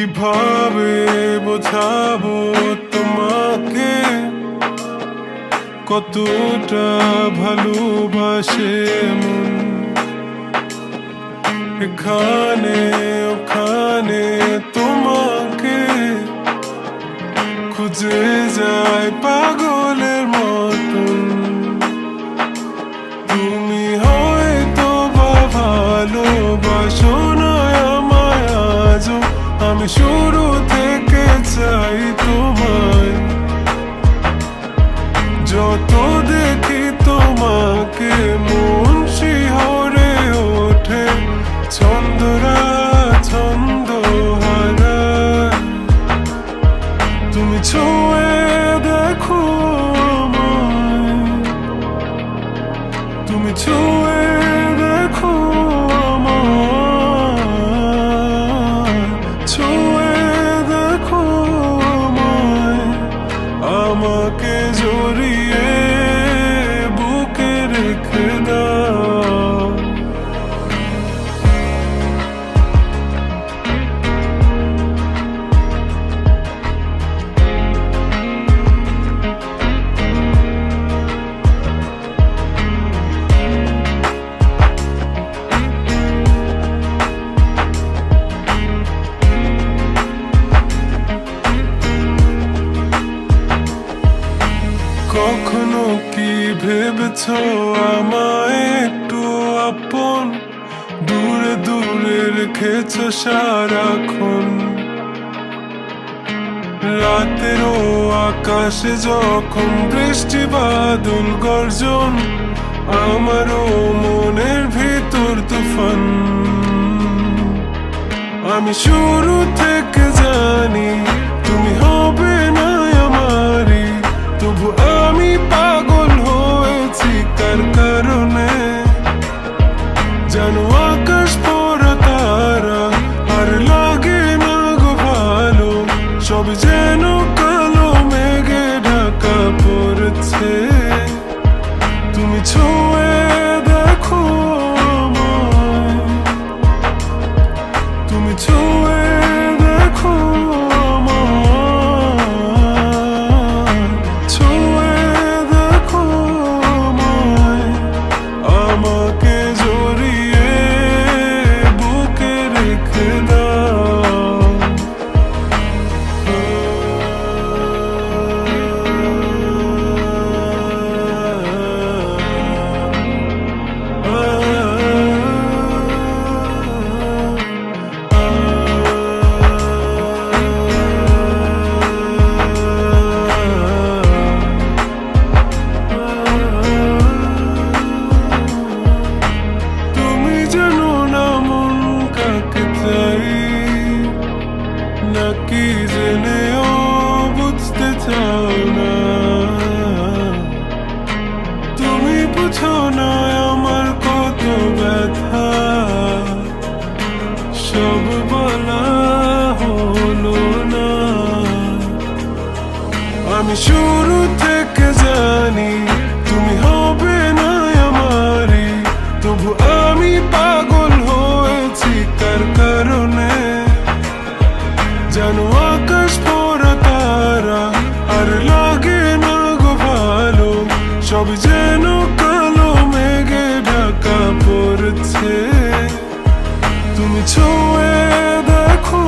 কিভাবে বোঝাবো তোমাকে কতটা ভালোবাসে মন। এখানে ওখানে তোমাকে খুঁজে যায় পাগলের মতন। তুমি হয়তো বা ভালোবাসো না আমায় আজও, আমি শুরু থেকে চাই তোমায়। যত দেখি তোমাকে মন শিহরে ওঠে, ছন্দরা ছন্দ হারায়। তুমি ছুঁয়ে দেখো আমায়, তুমি ছুঁয়ে দেখো আমায়, ছুঁয়ে দেখো আমায়। আমাকে জড়িয়ে বুকে রেখে দাও। কখনো কি ভেবেছ আমায় একটু আপন, দূরে দূরে রেখেছ সারাক্ষণ। রাতেরও আকাশে যখন বৃষ্টি বাদল গর্জন, আমারও মনের ভিতর তুফান। আমি শুরু থেকে জানি তুমি হবে না আমারই, তবু আমি পাগল হয়েছি কার কারণে। জানো আকাশ পড়া তারা আর লাগে না গো ভালো, সব যেন কালো মেঘে ঢাকা পড়েছে। তুমি ছুঁয়ে দেখো আমায়, তুমি ছুঁয়ে দেখো আমায়, ছুঁয়ে দেখো আমায়। আমাকে জড়িয়ে বুকে রেখে দাও। তুমি জানো না মন কাকে চাই, নাকি জেনেও বুঝতে চাও না। তুমি বুঝো না আমার কত ব্যথা, সব বলা হলো না। আমি শুরু থেকে জানি তুমি হবে না আমারই, তবু আমি পাগল হয়েছি কার কারণে। জানো আকাশ পড়া তারা আর লাগে না গো ভালো, সব যেন কালো মেঘে ঢাকা পড়ছে। তুমি ছুঁয়ে দেখো